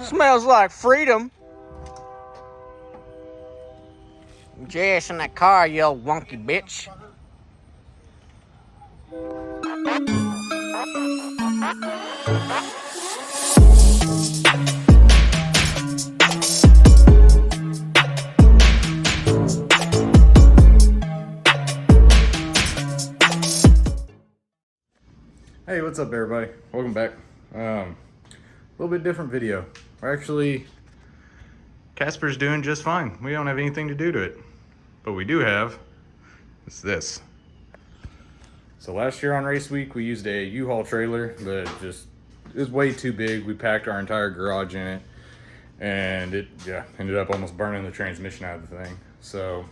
Smells like freedom. Jess in that car, you old wonky bitch. Hey, what's up everybody? Welcome back. A little bit different video. We're actually, Casper's doing just fine. We don't have anything to do to it. But we do have, it's this. So last year on race week, we used a U-Haul trailer that it was way too big. We packed our entire garage in it and it ended up almost burning the transmission out of the thing. So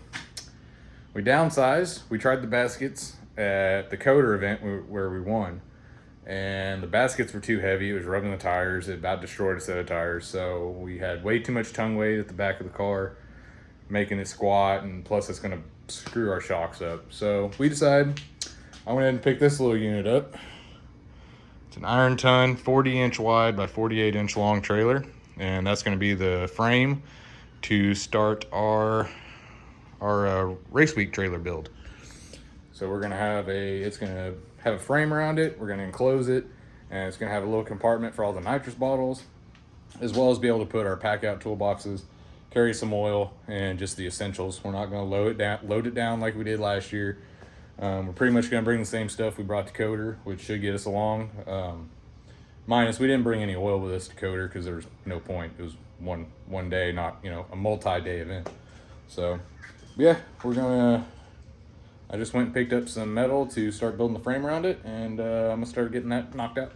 we downsized. We tried the baskets at the KOTOR event where we won. And the baskets were too heavy. It was rubbing the tires. It about destroyed a set of tires. So we had way too much tongue weight at the back of the car, making it squat, and plus it's gonna screw our shocks up. So we decided I went ahead and picked this little unit up. It's an iron ton, 40-inch wide by 48-inch long trailer. And that's gonna be the frame to start our race week trailer build. So we're gonna have it's gonna have a frame around it. We're gonna enclose it, and it's gonna have a little compartment for all the nitrous bottles, as well as be able to put our pack out toolboxes, carry some oil, and just the essentials. We're not gonna load it down like we did last year. We're pretty much gonna bring the same stuff we brought to KOTOR, which should get us along. Minus we didn't bring any oil with us to KOTOR because there was no point. It was one day, not a multi-day event. So yeah, I just went and picked up some metal to start building the frame around it, and I'm gonna start getting that knocked out.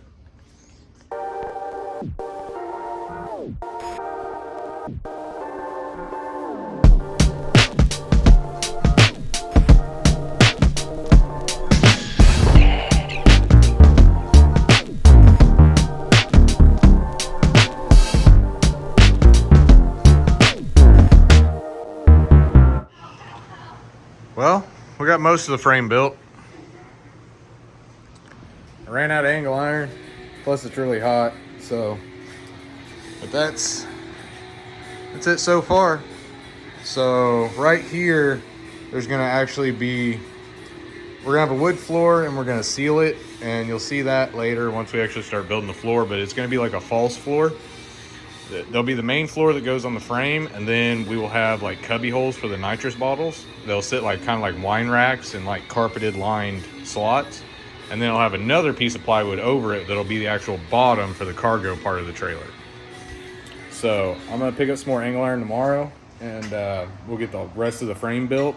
Well, we got most of the frame built. I ran out of angle iron, plus it's really hot, but that's it so far. So right here, there's gonna actually be, we're gonna have a wood floor and we're gonna seal it, and you'll see that later once we actually start building the floor, but it's gonna be like a false floor. There'll be the main floor that goes on the frame, and then we will have like cubby holes for the nitrous bottles. They'll sit like kind of like wine racks and like carpeted lined slots. And then I'll have another piece of plywood over it that'll be the actual bottom for the cargo part of the trailer. So I'm gonna pick up some more angle iron tomorrow, and we'll get the rest of the frame built.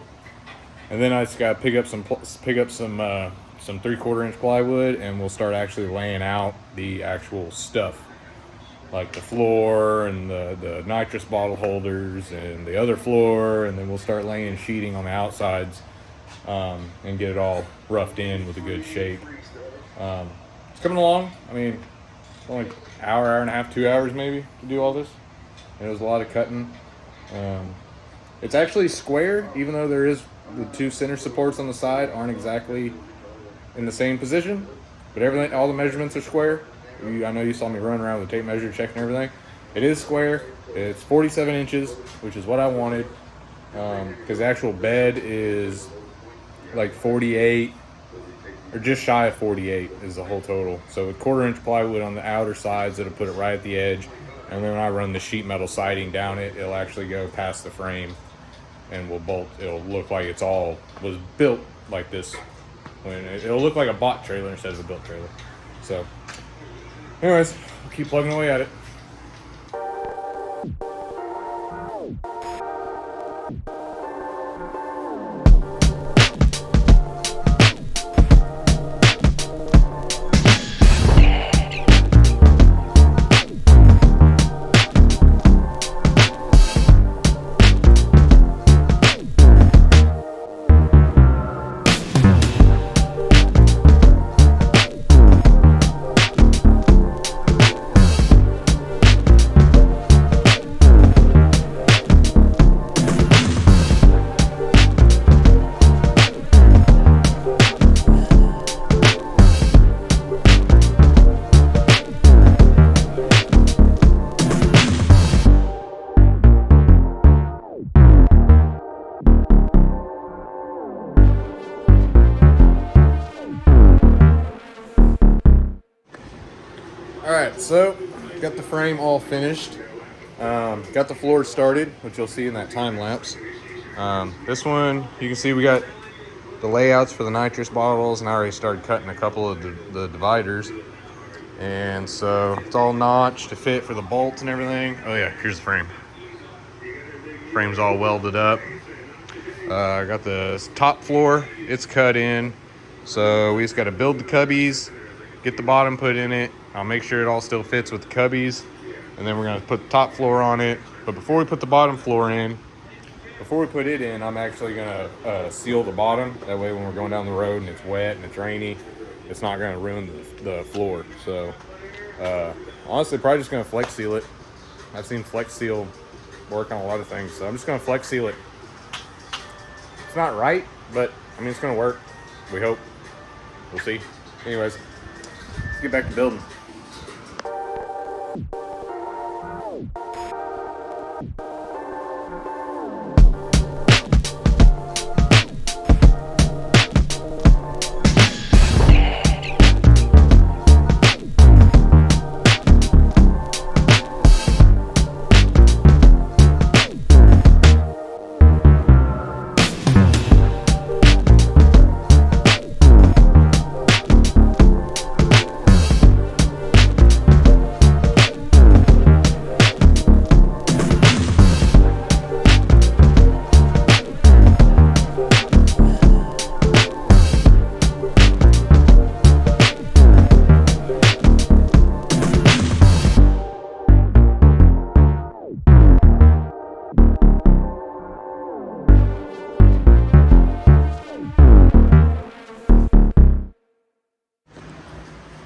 And then I just gotta pick up some 3/4 inch plywood, and we'll start actually laying out the actual stuff, like the floor and the nitrous bottle holders and the other floor, and then we'll start laying sheeting on the outsides and get it all roughed in with a good shape. It's coming along. I mean, it's only an hour and a half, 2 hours maybe to do all this. And it was a lot of cutting. It's actually square, even though the two center supports on the side aren't exactly in the same position, but everything, all the measurements are square. I know you saw me running around with a tape measure checking everything. It is square. It's 47 inches, which is what I wanted, because the actual bed is like 48, or just shy of 48 is the whole total. So with 1/4 inch plywood on the outer sides, it'll put it right at the edge, and then when I run the sheet metal siding down it, it'll actually go past the frame, and it'll look like was built like this. It'll look like a bought trailer instead of a built trailer. So anyways, we'll keep plugging away at it. got the frame all finished. Got the floor started, which you'll see in that time lapse. This one, you can see we got the layouts for the nitrous bottles, and I already started cutting a couple of the dividers. And so it's all notched to fit for the bolts and everything. Oh yeah, here's the frame. Frame's all welded up. I got the top floor, it's cut in. So we just got to build the cubbies, get the bottom put in it. I'll make sure it all still fits with the cubbies. And then we're going to put the top floor on it. But before we put the bottom floor in, before we put it in, I'm actually going to seal the bottom. That way when we're going down the road and it's wet and it's rainy, it's not going to ruin the floor. So honestly, probably just going to flex seal it. I've seen flex seal work on a lot of things, so I'm just going to flex seal it. It's not right, but I mean, it's going to work. We hope. We'll see. Anyways, let's get back to building.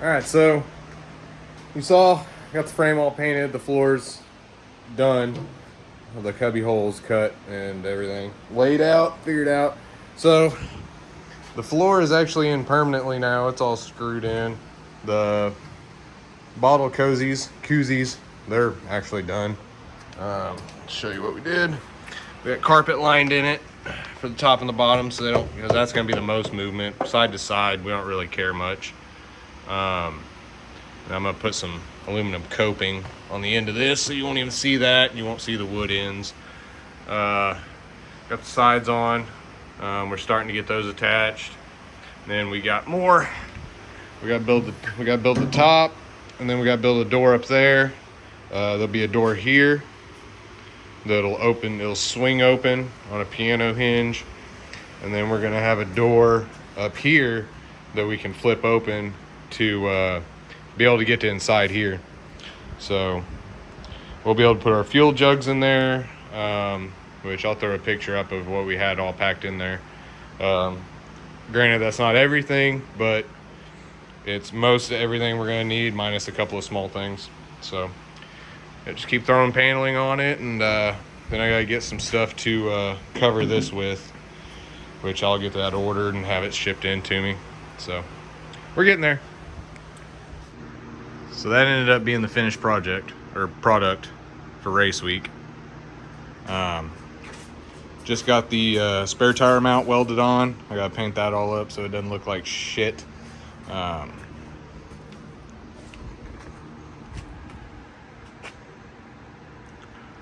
Alright, so you saw, got the frame all painted, the floor's done, the cubby holes cut and everything laid out, figured out. So the floor is actually in permanently now, it's all screwed in. The bottle koozies, they're actually done. Show you what we did. We got carpet lined in it for the top and the bottom, so they don't, because that's going to be the most movement. Side to side, we don't really care much. And I'm going to put some aluminum coping on the end of this so you won't even see that. You won't see the wood ends. Got the sides on. We're starting to get those attached. Then we got more. We got to build the top, and then we got to build a door up there. There'll be a door here that'll open. It'll swing open on a piano hinge, and then we're going to have a door up here that we can flip open to be able to get to inside here. So we'll be able to put our fuel jugs in there, which I'll throw a picture up of what we had all packed in there. Granted, that's not everything, but it's most of everything we're going to need, minus a couple of small things. So yeah, just keep throwing paneling on it, and then I got to get some stuff to cover this with, which I'll get that ordered and have it shipped in to me. So we're getting there. So that ended up being the finished project or product for race week. Just got the spare tire mount welded on. I gotta paint that all up so it doesn't look like shit.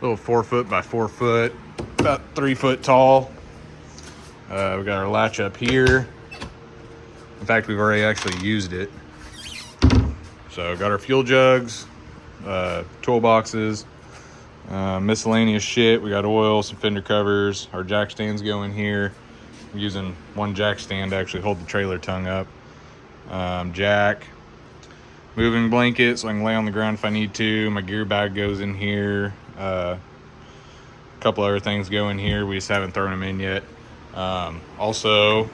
Little 4 foot by 4 foot, about 3 foot tall. We got our latch up here. In fact, we've already actually used it. So got our fuel jugs, toolboxes, miscellaneous shit. We got oil, some fender covers. Our jack stands go in here. I'm using one jack stand to actually hold the trailer tongue up. Jack, moving blanket so I can lay on the ground if I need to. My gear bag goes in here. A couple other things go in here. We just haven't thrown them in yet. Also,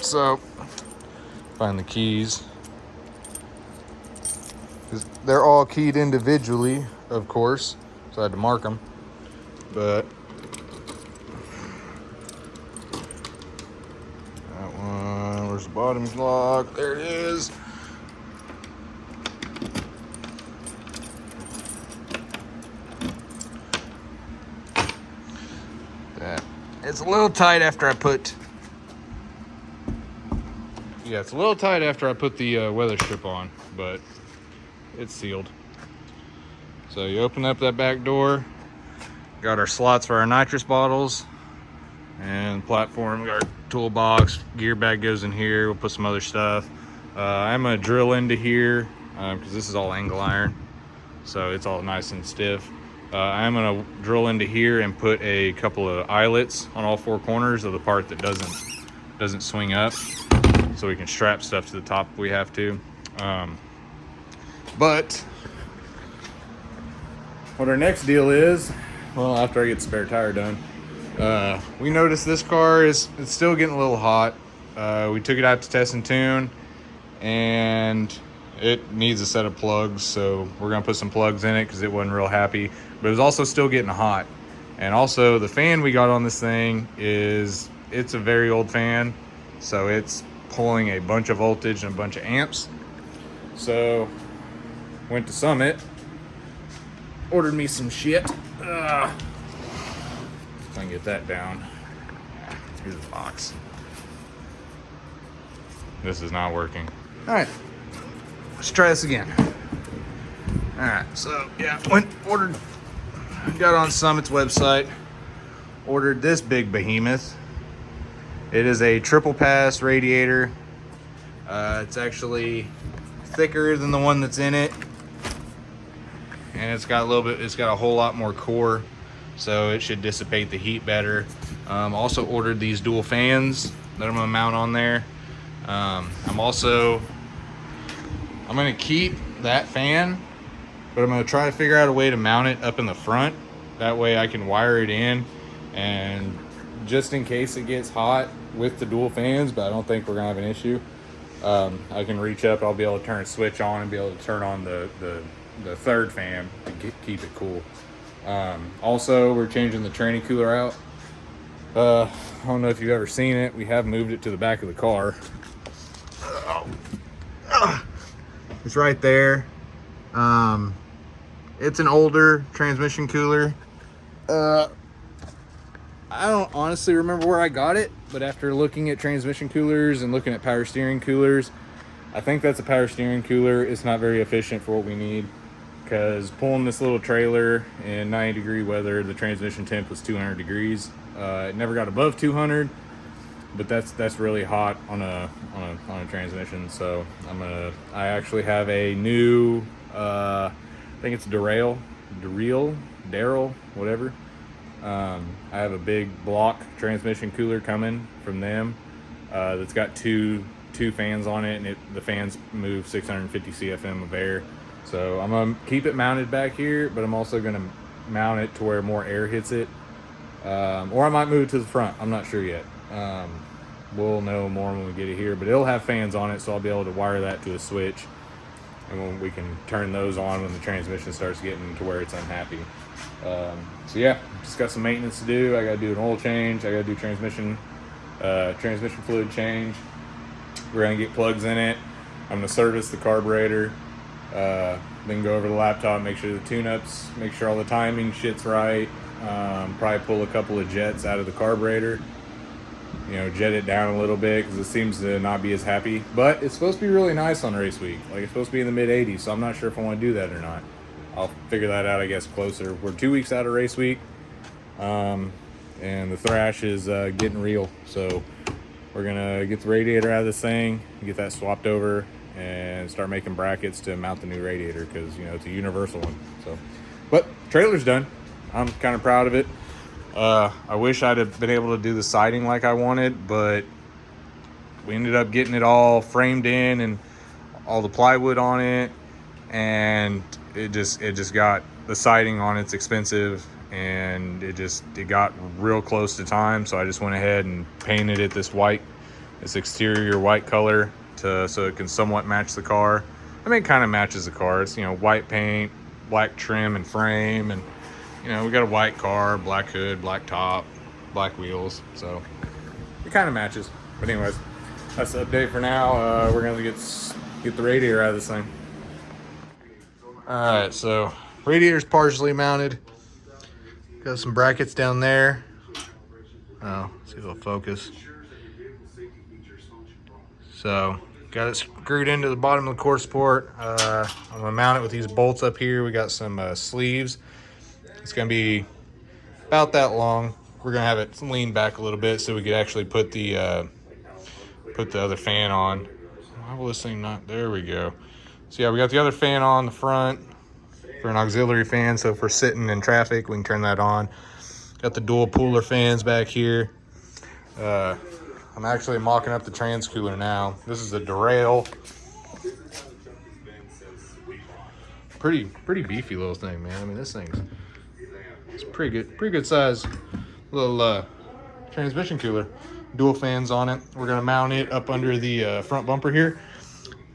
so find the keys. They're all keyed individually, of course, so I had to mark them. But that one, where's the bottom's lock? There it is. That it's a little tight after I put. Yeah, it's a little tight after I put the weather strip on, but it's sealed. So you open up that back door, got our slots for our nitrous bottles, and platform, we got our toolbox, gear bag goes in here, we'll put some other stuff. I'm gonna drill into here, because this is all angle iron, so it's all nice and stiff. I'm gonna drill into here and put a couple of eyelets on all four corners of the part that doesn't swing up, so we can strap stuff to the top if we have to. But what our next deal is, well, after I get the spare tire done, we noticed this car it's still getting a little hot. We took it out to test and tune, and it needs a set of plugs, so we're gonna put some plugs in it because it wasn't real happy. But it was also still getting hot. And also the fan we got on this thing it's a very old fan, so it's pulling a bunch of voltage and a bunch of amps. So went to Summit, ordered me some shit. If I can get that down. Here's the box. This is not working. All right, let's try this again. All right, so yeah, got on Summit's website, ordered this big behemoth. It is a triple pass radiator. It's actually thicker than the one that's in it, and it's got a whole lot more core, so it should dissipate the heat better. Also ordered these dual fans that I'm gonna mount on there. I'm gonna keep that fan, but I'm gonna try to figure out a way to mount it up in the front. That way I can wire it in, and just in case it gets hot with the dual fans, but I don't think we're gonna have an issue. I can reach up, I'll be able to turn a switch on and be able to turn on the third fan to keep it cool. Also, we're changing the tranny cooler out. I don't know if you've ever seen it. We have moved it to the back of the car. It's right there. It's an older transmission cooler. I don't honestly remember where I got it, but after looking at transmission coolers and looking at power steering coolers, I think that's a power steering cooler. It's not very efficient for what we need, because pulling this little trailer in 90-degree weather, the transmission temp was 200 degrees. It never got above 200, but that's really hot on a transmission. So I actually have a new, I think it's Darrell, whatever. I have a big block transmission cooler coming from them, that's got two fans on it, and the fans move 650 CFM of air. So I'm gonna keep it mounted back here, but I'm also gonna mount it to where more air hits it, or I might move it to the front. I'm not sure yet. We'll know more when we get it here, but it'll have fans on it, so I'll be able to wire that to a switch, and when we can turn those on when the transmission starts getting to where it's unhappy. So yeah, just got some maintenance to do. I gotta do an oil change. I gotta do transmission fluid change. We're gonna get plugs in it. I'm gonna service the carburetor, then go over the laptop, make sure the tune-ups, make sure all the timing shit's right. Probably pull a couple of jets out of the carburetor, jet it down a little bit, because it seems to not be as happy. But it's supposed to be really nice on race week. Like, it's supposed to be in the mid 80s, so I'm not sure if I want to do that or not. I'll figure that out, I guess, closer. We're 2 weeks out of race week, and the thrash is getting real. So we're gonna get the radiator out of this thing, get that swapped over, and start making brackets to mount the new radiator, because it's a universal one. So, but trailer's done. I'm kind of proud of it. I wish I'd have been able to do the siding like I wanted, but we ended up getting it all framed in and all the plywood on it, and it just got, the siding on it's expensive, and it got real close to time. So I just went ahead and painted it this exterior white color so it can somewhat match the car. I mean, it kind of matches the car. It's white paint, black trim and frame, and we got a white car, black hood, black top, black wheels, so it kind of matches. But anyways, that's the update for now. We're gonna get the radiator out of this thing. All right, so radiator's partially mounted. Got some brackets down there. Oh, see if it'll focus. So Got it screwed into the bottom of the core support. I'm gonna mount it with these bolts up here. We got some sleeves. It's gonna be about that long. We're gonna have it lean back a little bit so we could actually put the other fan on. Why will this thing not? There we go. So yeah, we got the other fan on the front for an auxiliary fan. So if we're sitting in traffic, we can turn that on. Got the dual cooler fans back here. I'm actually mocking up the trans cooler now. This is a derail. Pretty beefy little thing, man. I mean, this thing's it's pretty good size little transmission cooler. Dual fans on it. We're gonna mount it up under the front bumper here,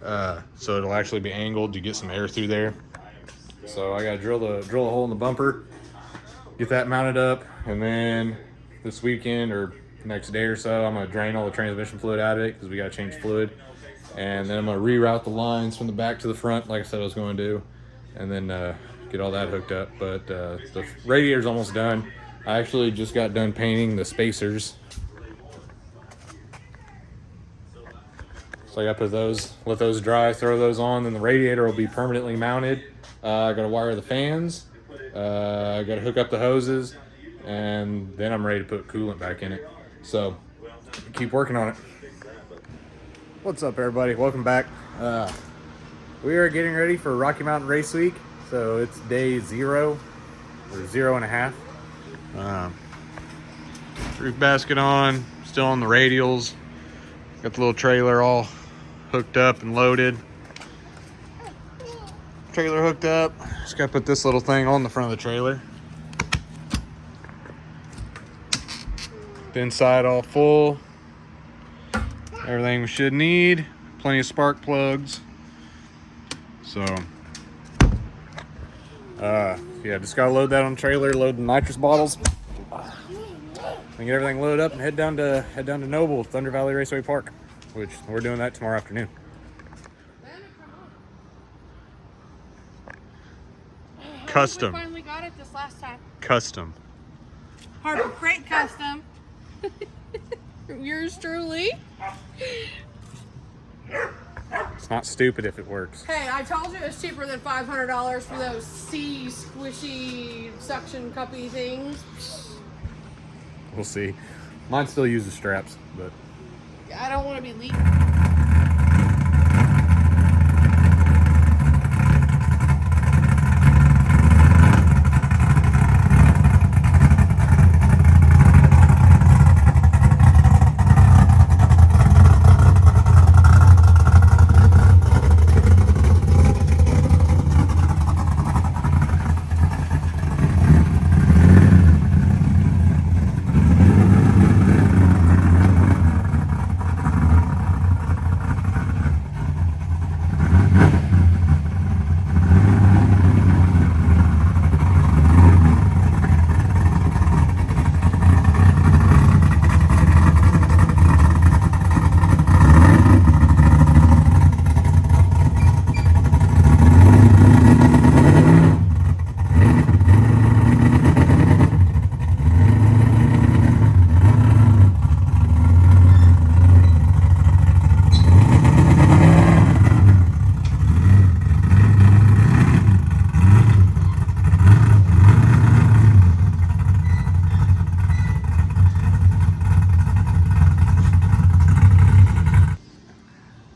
so it'll actually be angled to get some air through there. So I gotta drill a hole in the bumper, get that mounted up, and then this weekend or next day or so, I'm gonna drain all the transmission fluid out of it because we gotta change fluid, and then I'm gonna reroute the lines from the back to the front, like I said I was going to do, and then get all that hooked up. But the radiator's almost done. I actually just got done painting the spacers. So I gotta put those, let those dry, throw those on, then the radiator will be permanently mounted. I gotta wire the fans, I gotta hook up the hoses, and then I'm ready to put coolant back in it. So keep working on it. What's up, everybody? Welcome back. We are getting ready for Rocky Mountain Race Week. So it's day 0 or 0.5. Roof basket on, still on the radials. Got the little trailer all hooked up and loaded. Trailer hooked up. Just gotta put this little thing on the front of the trailer. The inside all full. Everything we should need. Plenty of spark plugs. So, yeah, just gotta load that on the trailer, load the nitrous bottles, and get everything loaded up and head down to Noble, Thunder Valley Raceway Park, which we're doing that tomorrow afternoon. Custom. We finally got it this last time. Custom. Harbor Freight Custom. Yours truly. It's not stupid if it works. Hey, I told you it's cheaper than $500 for those sea squishy suction cuppy things. We'll see. Mine still uses straps, but I don't want to be leaking.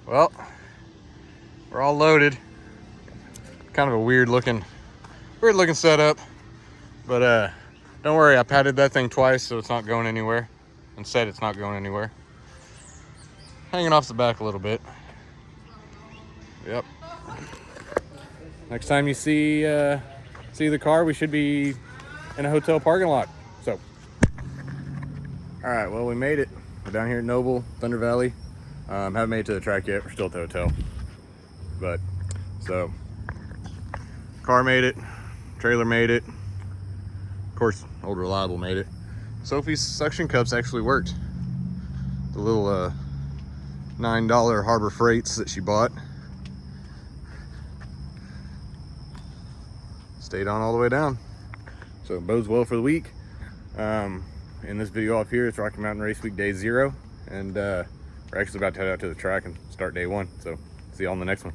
well, we're all loaded. Kind of a weird looking setup, but don't worry, I patted that thing twice so it's not going anywhere, and said it's not going anywhere. Hanging off the back a little bit. Yep. Next time you see the car, we should be in a hotel parking lot. So, all right, well, we made it. We're down here at Noble, Thunder Valley. Haven't made it to the track yet. We're still at the hotel. But, so, car made it. Trailer made it. Of course, Old Reliable made it. Sophie's suction cups actually worked. The little $9 Harbor Freights that she bought stayed on all the way down. So it bodes well for the week. In this video off here, it's Rocky Mountain Race Week Day 0. And we're actually about to head out to the track and start day one. So see you all on the next one.